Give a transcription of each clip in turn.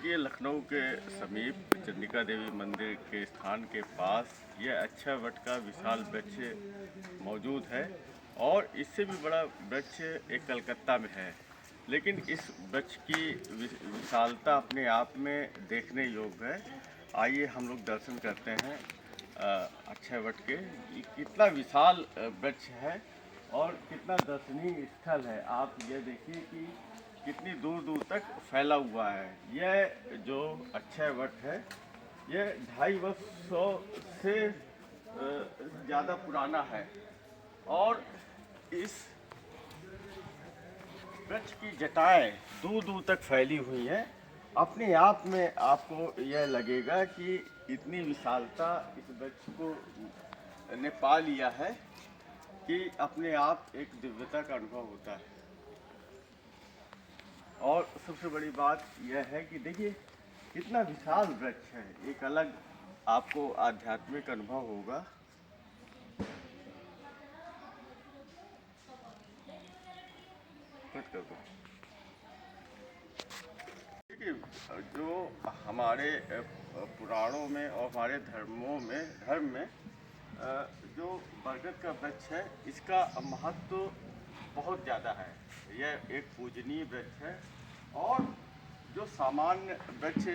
देखिए लखनऊ के समीप चंडिका देवी मंदिर के स्थान के पास यह अक्षय वट का विशाल वृक्ष मौजूद है और इससे भी बड़ा वृक्ष एक कलकत्ता में है। लेकिन इस वृक्ष की विशालता अपने आप में देखने योग्य है। आइए हम लोग दर्शन करते हैं अक्षय वट के। कितना विशाल वृक्ष है और कितना दर्शनीय स्थल है। आप ये देखिए कि कितनी दूर दूर तक फैला हुआ है। यह जो अक्षय वट है यह 250 से ज़्यादा पुराना है और इस वृक्ष की जटाएं दूर दूर तक फैली हुई हैं। अपने आप में आपको यह लगेगा कि इतनी विशालता इस वृक्ष को ने पा लिया है कि अपने आप एक दिव्यता का अनुभव होता है। और सबसे बड़ी बात यह है कि देखिए कितना विशाल वृक्ष है, एक अलग आपको आध्यात्मिक अनुभव होगा। कट कर दो। देखिए जो हमारे पुराणों में और हमारे धर्म में जो बरगद का वृक्ष है इसका महत्व बहुत ज़्यादा है। यह एक पूजनीय वृक्ष है और जो सामान्य वृक्ष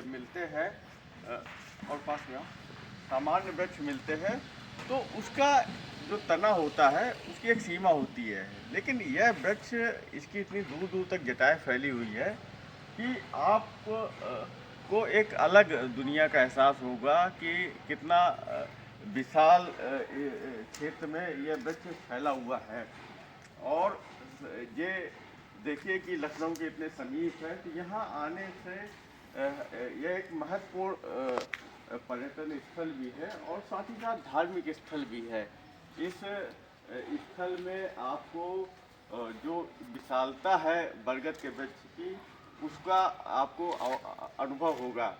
मिलते हैं और पास में सामान्य वृक्ष मिलते हैं तो उसका जो तना होता है उसकी एक सीमा होती है। लेकिन यह वृक्ष इसकी इतनी दूर दूर तक जटाएं फैली हुई है कि आप को एक अलग दुनिया का एहसास होगा कि कितना विशाल क्षेत्र में यह वृक्ष फैला हुआ है। और ये देखिए कि लखनऊ के इतने समीप है तो यहाँ आने से यह एक महत्वपूर्ण पर्यटन स्थल भी है और साथ ही साथ धार्मिक स्थल भी है। इस स्थल में आपको जो विशालता है बरगद के वृक्ष की उसका आपको अनुभव होगा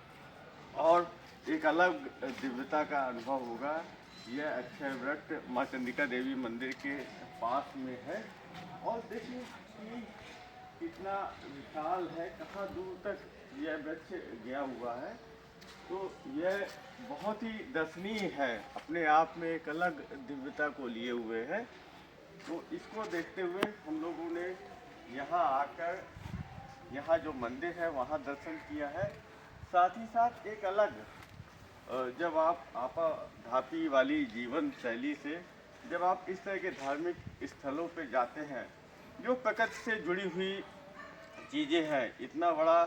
और एक अलग दिव्यता का अनुभव होगा। यह अक्षय वट माँ चंडिका देवी मंदिर के पास में है और देखिए कि कितना विशाल है, कहाँ दूर तक यह वृक्ष गया हुआ है। तो यह बहुत ही दर्शनीय है, अपने आप में एक अलग दिव्यता को लिए हुए है। तो इसको देखते हुए हम लोगों ने यहाँ आकर यहाँ जो मंदिर है वहाँ दर्शन किया है। साथ ही साथ एक अलग जब आप आपाधापी वाली जीवन शैली से जब आप इस तरह के धार्मिक स्थलों पर जाते हैं जो प्रकृति से जुड़ी हुई चीज़ें हैं, इतना बड़ा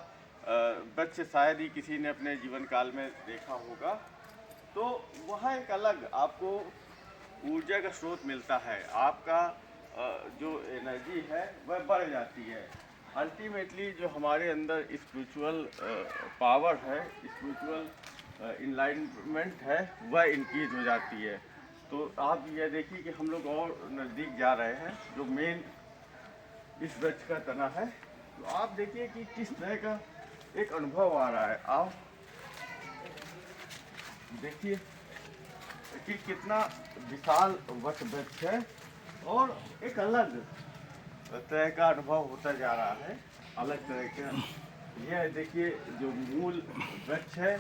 वृक्ष शायद ही किसी ने अपने जीवन काल में देखा होगा, तो वहाँ एक अलग आपको ऊर्जा का स्रोत मिलता है। आपका जो एनर्जी है वह बढ़ जाती है। अल्टीमेटली जो हमारे अंदर स्पिरिचुअल पावर है, स्पिरिचुअल इनलाइटमेंट है, वह इंक्रीज हो जाती है। तो आप यह देखिए कि हम लोग और नज़दीक जा रहे हैं जो मेन इस वृक्ष का तना है। तो आप देखिए कि किस तरह का एक अनुभव आ रहा है। आप देखिए कि कितना विशाल वट वृक्ष है और एक अलग तरह का अनुभव होता जा रहा है, अलग तरह का। यह देखिए जो मूल वृक्ष है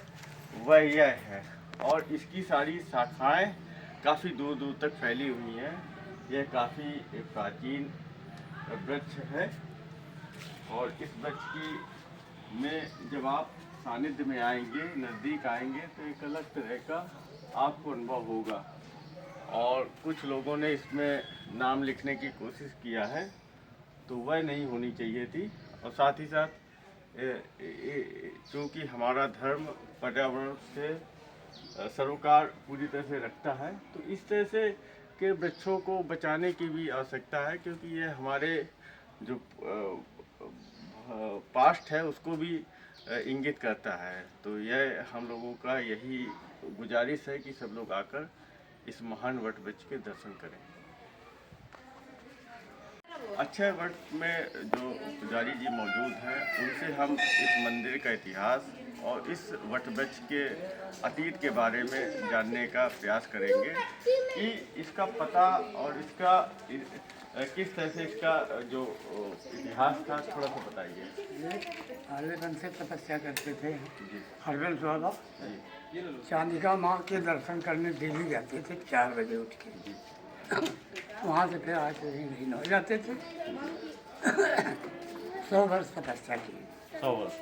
वह यह है और इसकी सारी शाखाएं काफ़ी दूर दूर तक फैली हुई हैं। यह काफ़ी प्राचीन वृक्ष है और इस वृक्ष की में जब आप सानिध्य में आएंगे, नज़दीक आएंगे तो एक अलग तरह का आपको अनुभव होगा। और कुछ लोगों ने इसमें नाम लिखने की कोशिश किया है तो वह नहीं होनी चाहिए थी। और साथ ही साथ क्योंकि हमारा धर्म पर्यावरण से सरोकार पूरी तरह से रखता है तो इस तरह से के वृक्षों को बचाने की भी आवश्यकता है, क्योंकि ये हमारे जो पास्ट है उसको भी इंगित करता है। तो यह हम लोगों का यही गुजारिश है कि सब लोग आकर इस महान वट वृक्ष के दर्शन करें। अक्षय वट में जो पुजारी जी मौजूद हैं उनसे हम इस मंदिर का इतिहास और इस वट वृक्ष के अतीत के बारे में जानने का प्रयास करेंगे कि इसका पता और इसका किस तरह से इसका जो इतिहास था थोड़ा सा बताइए। ये पहले दिन से तपस्या करते थे जी हरवंश बाबा। जी चांदिका माँ के दर्शन करने डेली जाते थे 4 बजे उठ के। जी वहाँ से फिर आके यहीं हो जाते थे। 100 वर्ष तपस्या की। 100 वर्ष।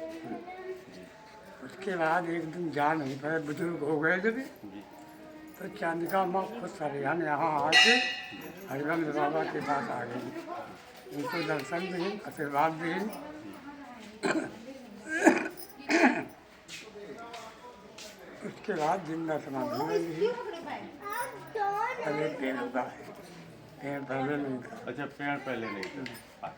उसके बाद एक दिन जा नहीं पाए, बुजुर्ग हो गए जब, जी तो चांदिका माँ खुद सरियान यहाँ आके हरिवंश बाबा के पास आ गई। उनको दर्शन दी, आशीर्वाद दी। उसके बाद जिंदा समाधि में ली। पहले पेड़ उगा है, पेड़ पहले नहीं था। अच्छा, पेड़ पहले नहीं था।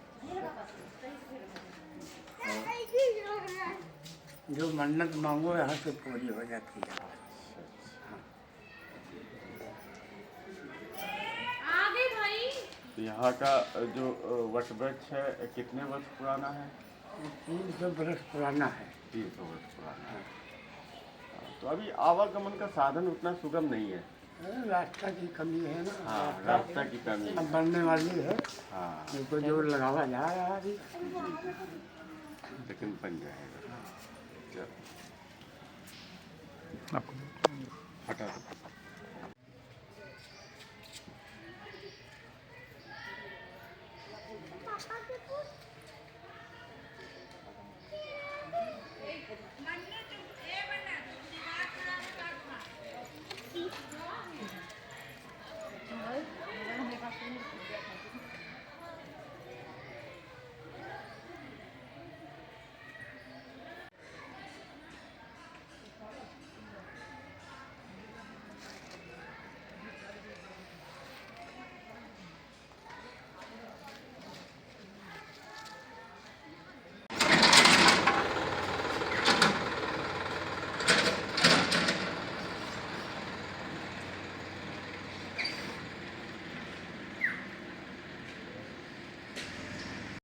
जो मन्नत मांगो यहाँ से पूरी हो जाती है। यहाँ का जो वट वृक्ष है कितने वर्ष पुराना है? 300 बरस पुराना है। 300 वर्ष पुराना है। तो अभी आवागमन का साधन उतना सुगम नहीं है। रास्ता की कमी है ना। हाँ, रास्ता की कमी है। अब बनने वाली है। हाँ, उनको जोर लगावा जा रहा है अभी। लेकिन बन जाएगा। चलो, हटा दो। पापा के पूछ